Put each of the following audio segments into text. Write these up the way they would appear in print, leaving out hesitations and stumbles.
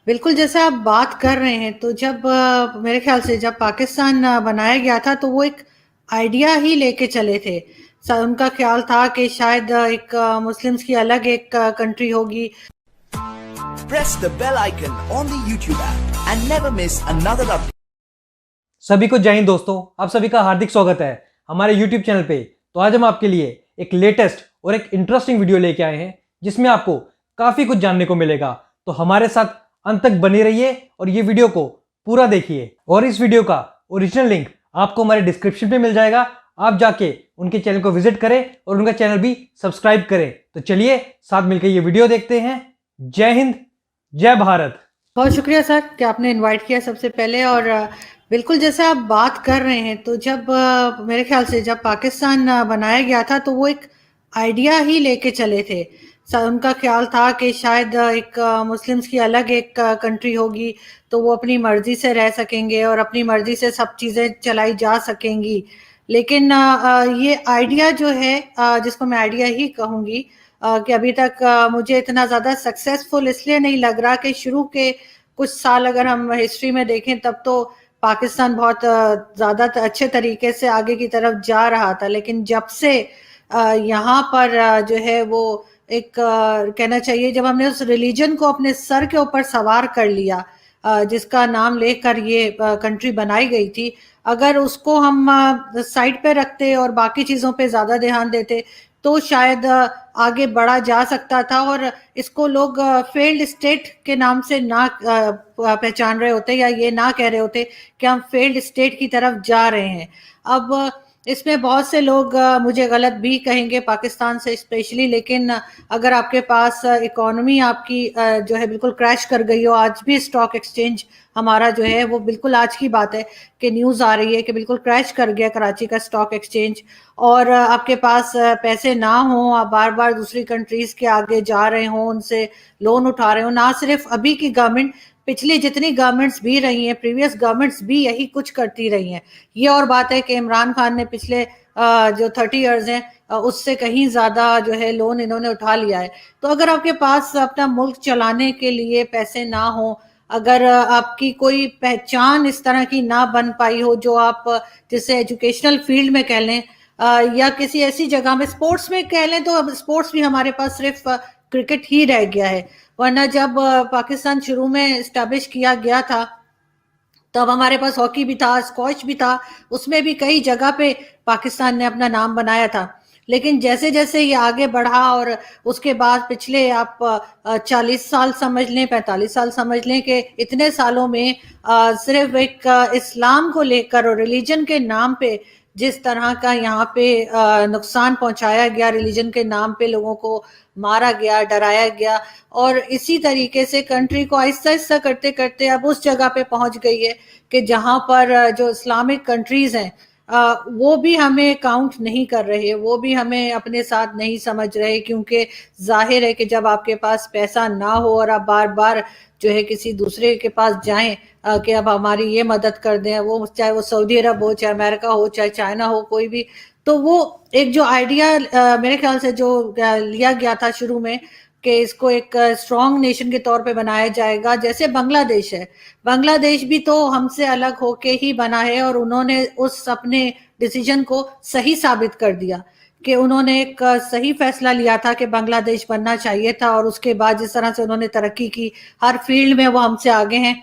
बिल्कुल, जैसा आप बात कर रहे हैं, तो जब मेरे ख़्याल से जब पाकिस्तान बनाया गया था, तो वो एक आइडिया ही लेके चले थे। उनका ख़्याल था कि शायद एक मुस्लिम्स की अलग एक कंट्री होगी। Press the bell icon on the YouTube app and never miss another update. सभी को जय हिंद दोस्तों, आप सभी का हार्दिक स्वागत है हमारे YouTube चैनल पे। तो आज हम आपके लिए एक लेटेस्ट और एक इंटरेस्टिंग वीडियो लेके आए हैं जिसमें आपको काफी कुछ जानने को मिलेगा। तो हमारे साथ अंत तक बने रहिए और ये वीडियो को पूरा देखिए। और इस वीडियो का ओरिजिनल लिंक आपको हमारे डिस्क्रिप्शन पे मिल जाएगा। आप जाके उनके चैनल को विजिट करें और उनका चैनल भी सब्सक्राइब करें। तो चलिए साथ मिलकर ये वीडियो देखते हैं। जय हिंद, जय भारत। बहुत शुक्रिया सर कि आपने इनवाइट किया सबसे पहले। और बिल्कुल जैसे आप बात कर रहे हैं, तो जब मेरे ख्याल से जब पाकिस्तान बनाया गया था, तो वो एक आइडिया ही लेके चले थे। उनका ख्याल था कि शायद एक मुस्लिम्स की अलग एक कंट्री होगी, तो वो अपनी मर्जी से रह सकेंगे और अपनी मर्जी से सब चीज़ें चलाई जा सकेंगी। लेकिन ये आइडिया जो है, जिसको मैं आइडिया ही कहूँगी, कि अभी तक मुझे इतना ज़्यादा सक्सेसफुल इसलिए नहीं लग रहा कि शुरू के कुछ साल अगर हम हिस्ट्री में देखें, तब तो पाकिस्तान बहुत ज़्यादा अच्छे तरीके से आगे की तरफ जा रहा था। लेकिन जब से यहाँ पर जो है वो एक कहना चाहिए, जब हमने उस रिलीजन को अपने सर के ऊपर सवार कर लिया, जिसका नाम लेकर ये कंट्री बनाई गई थी, अगर उसको हम साइड पे रखते और बाकी चीज़ों पे ज़्यादा ध्यान देते, तो शायद आगे बढ़ा जा सकता था और इसको लोग फेल्ड स्टेट के नाम से ना पहचान रहे होते, या ये ना कह रहे होते कि हम फेल्ड स्टेट की तरफ जा रहे हैं। अब इसमें बहुत से लोग मुझे गलत भी कहेंगे, पाकिस्तान से स्पेशली। लेकिन अगर आपके पास इकोनॉमी आपकी जो है बिल्कुल क्रैश कर गई हो, आज भी स्टॉक एक्सचेंज हमारा जो है वो बिल्कुल आज की बात है कि न्यूज़ आ रही है कि बिल्कुल क्रैश कर गया कराची का स्टॉक एक्सचेंज, और आपके पास पैसे ना हों, आप बार बार दूसरी कंट्रीज के आगे जा रहे हों, उनसे लोन उठा रहे हो। ना सिर्फ अभी की गवर्नमेंट, पिछली जितनी गवर्नमेंट्स भी रही हैं, प्रीवियस गवर्नमेंट्स भी यही कुछ करती रही हैं। ये और बात है कि इमरान खान ने पिछले जो 30 ईयर्स हैं, उससे कहीं ज़्यादा जो है लोन इन्होंने उठा लिया है। तो अगर आपके पास अपना मुल्क चलाने के लिए पैसे ना हो, अगर आपकी कोई पहचान इस तरह की ना बन पाई हो, जो आप जैसे एजुकेशनल फील्ड में कह लें, या किसी ऐसी जगह में स्पोर्ट्स में कह लें, तो अब स्पोर्ट्स भी हमारे पास सिर्फ क्रिकेट ही रह गया है। वरना जब पाकिस्तान शुरू में स्टैब्लिश किया गया था, तब हमारे पास हॉकी भी था, स्क्वॉश भी था, उसमें भी कई जगह पे पाकिस्तान ने अपना नाम बनाया था। लेकिन जैसे जैसे ये आगे बढ़ा, और उसके बाद पिछले आप 40 साल समझ लें, 45 साल समझ लें, कि इतने सालों में सिर्फ एक इस्लाम को लेकर और रिलीजन के नाम पे जिस तरह का यहाँ पे नुकसान पहुंचाया गया, रिलीजन के नाम पे लोगों को मारा गया, डराया गया, और इसी तरीके से कंट्री को आहिस्ता आहिस्ता करते करते अब उस जगह पे पहुंच गई है कि जहां पर जो इस्लामिक कंट्रीज हैं, वो भी हमें काउंट नहीं कर रहे, वो भी हमें अपने साथ नहीं समझ रहे। क्योंकि जाहिर है कि जब आपके पास पैसा ना हो और आप बार बार जो है किसी दूसरे के पास जाएं कि अब हमारी ये मदद कर दें, वो चाहे वो सऊदी अरब हो, चाहे अमेरिका हो, चाहे चाइना हो, कोई भी, तो वो एक जो आइडिया मेरे ख्याल से जो लिया गया था शुरू में कि इसको एक स्ट्रॉन्ग नेशन के तौर पे बनाया जाएगा, जैसे बांग्लादेश है। बांग्लादेश भी तो हमसे अलग होके ही बना है, और उन्होंने उस अपने डिसीजन को सही साबित कर दिया कि उन्होंने एक सही फैसला लिया था कि बांग्लादेश बनना चाहिए था। और उसके बाद जिस तरह से उन्होंने तरक्की की, हर फील्ड में वो हमसे आगे हैं।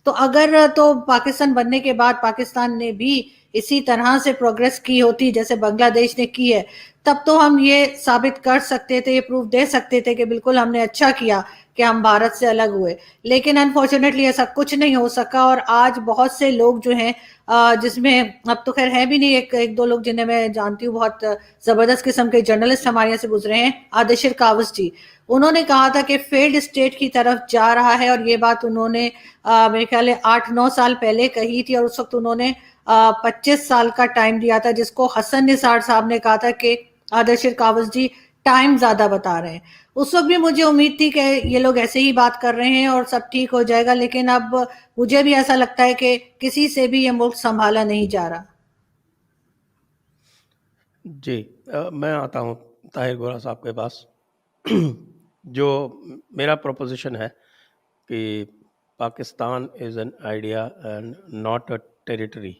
तो अगर तो पाकिस्तान बनने के बाद पाकिस्तान ने भी इसी तरह से प्रोग्रेस की होती जैसे बांग्लादेश ने की है, तब तो हम ये साबित कर सकते थे, ये प्रूफ दे सकते थे कि बिल्कुल हमने अच्छा किया कि हम भारत से अलग हुए। लेकिन अनफॉर्चुनेटली ऐसा कुछ नहीं हो सका, और आज बहुत से लोग जो हैं, जिसमें अब तो खैर है भी नहीं, एक एक दो लोग जिन्हें मैं जानती हूँ, बहुत जबरदस्त किस्म के जर्नलिस्ट हमारे यहाँ से गुजरे हैं, आदिशिर कावस जी। उन्होंने कहा था कि फेल्ड स्टेट की तरफ जा रहा है, और ये बात उन्होंने मेरे ख्याल है 8-9 साल पहले कही थी। और उस वक्त उन्होंने 25 साल का टाइम दिया था, जिसको हसन निसार साहब ने कहा था कि आदर्शिर कावस जी टाइम ज्यादा बता रहे हैं। उस वक्त भी मुझे उम्मीद थी कि ये लोग ऐसे ही बात कर रहे हैं और सब ठीक हो जाएगा, लेकिन अब मुझे भी ऐसा लगता है कि किसी से भी ये मुल्क संभाला नहीं जा रहा। जी मैं आता हूँ ताहिर गोरा साहब के पास। जो मेरा प्रोपोजिशन है कि Pakistan is an idea and not a territory.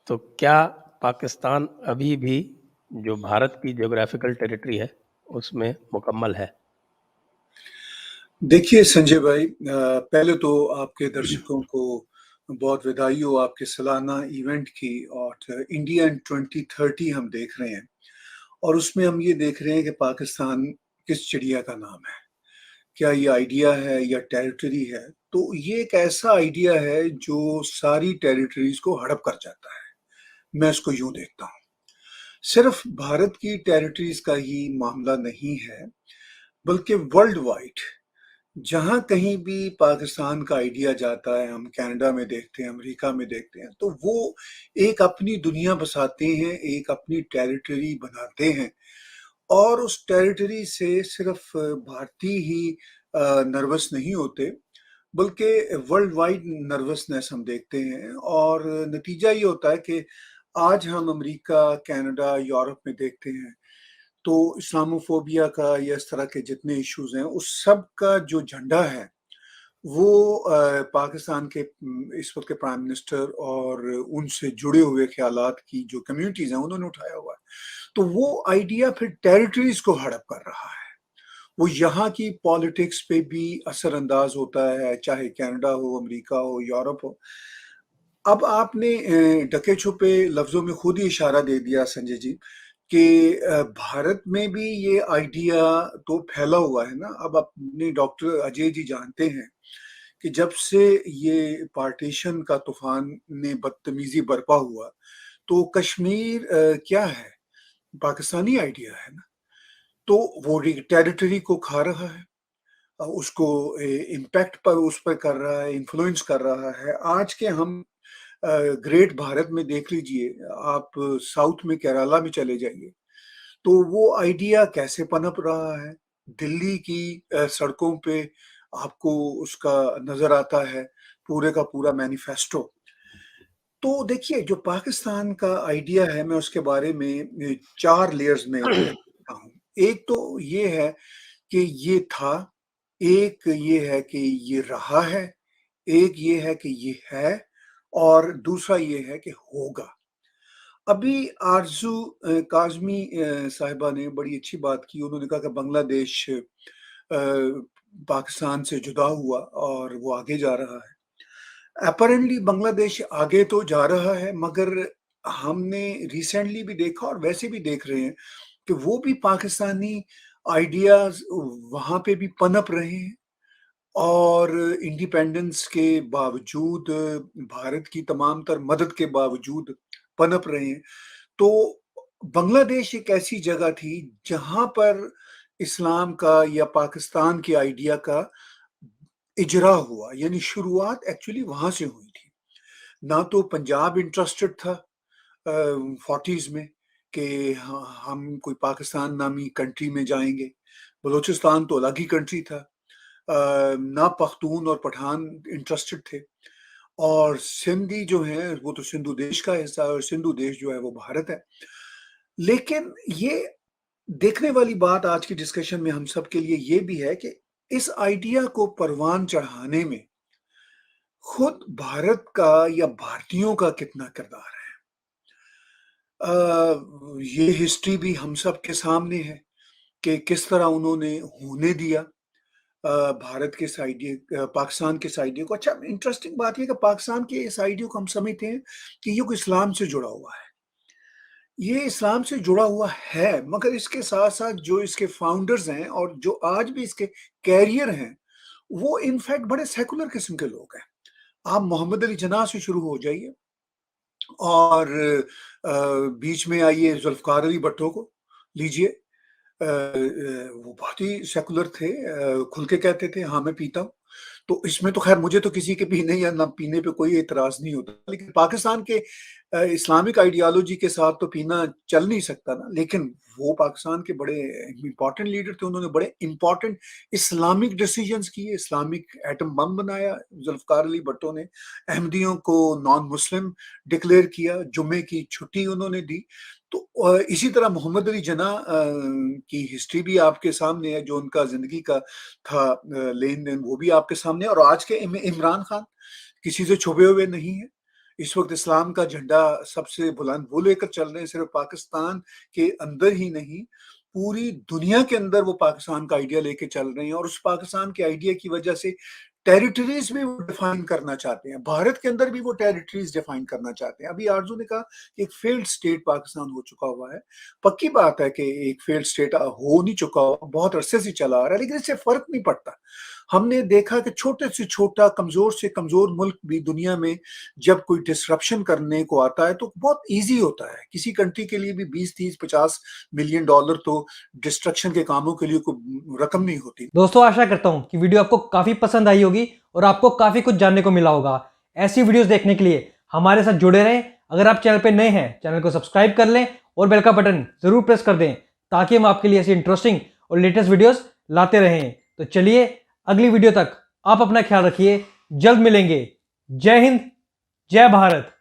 तो क्या पाकिस्तान अभी भी जो भारत की ज्योग्राफिकल टेरिटरी है उसमें मुकम्मल है? देखिए संजय भाई, पहले तो आपके दर्शकों को बहुत बधाई हो आपके सालाना इवेंट की। और इंडिया इन 2030 हम देख रहे हैं और उसमें हम ये देख रहे हैं कि पाकिस्तान किस चिड़िया का नाम है, क्या ये आइडिया है या टेरिटरी है। तो ये एक ऐसा आइडिया है जो सारी टेरिटरीज को हड़प कर जाता है। मैं इसको यूं देखता हूँ, सिर्फ भारत की टेरिटरीज का ही मामला नहीं है, बल्कि वर्ल्ड वाइड जहां कहीं भी पाकिस्तान का आइडिया जाता है, हम कनाडा में देखते हैं, अमेरिका में देखते हैं, तो वो एक अपनी दुनिया बसाते हैं, एक अपनी टेरिटरी बनाते हैं। और उस टेरिटरी से सिर्फ भारतीय ही नर्वस नहीं होते, बल्कि वर्ल्ड वाइड नर्वसनेस हम देखते हैं। और नतीजा ये होता है कि आज हम अमेरिका, कनाडा, यूरोप में देखते हैं तो इस्लामोफोबिया का या इस तरह के जितने इश्यूज हैं, उस सब का जो झंडा है वो पाकिस्तान के इस वक्त के प्राइम मिनिस्टर और उनसे जुड़े हुए ख्यालात की जो कम्युनिटीज हैं उन्होंने उठाया हुआ है। तो वो आइडिया फिर टेरिटरीज को हड़प कर रहा है, वो यहाँ की पॉलिटिक्स पे भी असरअंदाज होता है, चाहे कनाडा हो, अमेरिका हो, यूरोप हो। अब आपने ढके छुपे लफ्जों में खुद ही इशारा दे दिया संजय जी कि भारत में भी ये आइडिया तो फैला हुआ है ना। अब अपने डॉक्टर अजय जी जानते हैं कि जब से ये पार्टीशन का तूफान ने बदतमीजी बरपा हुआ तो कश्मीर क्या है, पाकिस्तानी आइडिया है ना। तो वो टेरिटरी को खा रहा है, उसको इम्पैक्ट पर उस पर कर रहा है, इन्फ्लुएंस कर रहा है। आज के हम ग्रेट भारत में देख लीजिए, आप साउथ में केरला में चले जाइए तो वो आइडिया कैसे पनप रहा है। दिल्ली की सड़कों पे आपको उसका नजर आता है, पूरे का पूरा मैनिफेस्टो। तो देखिए जो पाकिस्तान का आइडिया है, मैं उसके बारे में 4 लेयर्स में देखता हूँ। एक तो ये है कि ये था, एक ये है कि ये रहा है, एक ये है कि ये है, और दूसरा ये है कि होगा। अभी आरज़ू काज़मी साहिबा ने बड़ी अच्छी बात की। उन्होंने कहा कि बांग्लादेश पाकिस्तान से जुदा हुआ और वो आगे जा रहा है। अपैरेंटली बांग्लादेश आगे तो जा रहा है, मगर हमने रिसेंटली भी देखा और वैसे भी देख रहे हैं कि वो भी पाकिस्तानी आइडियाज़ वहाँ पे भी पनप रहे हैं। और इंडिपेंडेंस के बावजूद, भारत की तमाम तर मदद के बावजूद पनप रहे हैं। तो बांग्लादेश एक ऐसी जगह थी जहां पर इस्लाम का या पाकिस्तान के आइडिया का इजरा हुआ, यानी शुरुआत एक्चुअली वहां से हुई थी। ना तो पंजाब इंटरेस्टेड था 40s में कि हम कोई पाकिस्तान नामी कंट्री में जाएंगे, बलूचिस्तान तो अलग ही कंट्री था। ना पख्तून और पठान इंटरेस्टेड थे, और सिंधी जो है वो तो सिंधु देश का हिस्सा है, और सिंधु देश जो है वो भारत है। लेकिन ये देखने वाली बात आज की डिस्कशन में हम सब के लिए ये भी है कि इस आइडिया को परवान चढ़ाने में खुद भारत का या भारतीयों का कितना किरदार है। ये हिस्ट्री भी हम सब के सामने है कि किस तरह उन्होंने होने दिया भारत के इस आइडिया, पाकिस्तान के इस आइडिया को। अच्छा, इंटरेस्टिंग बात यह कि पाकिस्तान के इस आइडिया को हम समझते हैं कि ये कोई इस्लाम से जुड़ा हुआ है। ये इस्लाम से जुड़ा हुआ है, मगर इसके साथ साथ जो इसके फाउंडर्स हैं और जो आज भी इसके कैरियर हैं, वो इनफैक्ट बड़े सेकुलर किस्म के लोग हैं। आप मोहम्मद अली जिन्ना से शुरू हो जाइए और बीच में आइए जुल्फ़िकार अली भुट्टो को लीजिए। वो बहुत ही सेकुलर थे, खुल के कहते थे हाँ मैं पीता हूँ। तो इसमें तो खैर मुझे तो किसी के पीने या ना पीने पे कोई एतराज नहीं होता, लेकिन पाकिस्तान के इस्लामिक आइडियोलॉजी के साथ तो पीना चल नहीं सकता ना, लेकिन वो पाकिस्तान के बड़े इंपॉर्टेंट लीडर थे, उन्होंने बड़े इंपॉर्टेंट इस्लामिक डिसीजंस किए, इस्लामिक एटम बम बनाया जुल्फकार अली भुट्टो ने, अहमदियों को नॉन मुस्लिम डिक्लेयर किया, जुम्मे की छुट्टी उन्होंने दी। तो इसी तरह मोहम्मद अली जिन्ना की हिस्ट्री भी आपके सामने है, जो उनका जिंदगी का था लेन देन, वो भी आपके सामने है। और आज के इमरान खान किसी से छुपे हुए नहीं है। इस वक्त इस्लाम का झंडा सबसे बुलंद वो लेकर चल रहे हैं, सिर्फ पाकिस्तान के अंदर ही नहीं, पूरी दुनिया के अंदर वो पाकिस्तान का आइडिया लेके चल रहे हैं। और उस पाकिस्तान के आइडिया की वजह से टेरिटरीज भी वो डिफाइन करना चाहते हैं, भारत के अंदर भी वो टेरिटरीज डिफाइन करना चाहते हैं। अभी आरजू ने कहा कि एक फेल्ड स्टेट पाकिस्तान हो चुका हुआ है। पक्की बात है कि एक फेल्ड स्टेट हो नहीं चुका हुआ, बहुत अरसे से चला आ रहा है, लेकिन इससे फर्क नहीं पड़ता। हमने देखा कि छोटे से छोटा, कमजोर से कमजोर मुल्क भी दुनिया में जब कोई डिसरप्शन करने को आता है तो बहुत इजी होता है। किसी कंट्री के लिए भी 20, 30, 50 मिलियन डॉलर तो डिस्ट्रक्शन के कामों के लिए कोई रकम नहीं होती। दोस्तों, आशा करता हूं कि वीडियो आपको काफी पसंद आई होगी और आपको काफी कुछ जानने को मिला होगा। ऐसी वीडियोस देखने के लिए हमारे साथ जुड़े रहें। अगर आप चैनल पे नए हैं, चैनल को सब्सक्राइब कर लें और बेल का बटन जरूर प्रेस कर दें, ताकि हम आपके लिए ऐसी इंटरेस्टिंग और लेटेस्ट वीडियोस लाते रहें। तो चलिए, अगली वीडियो तक आप अपना ख्याल रखिए, जल्द मिलेंगे। जय हिंद, जय भारत।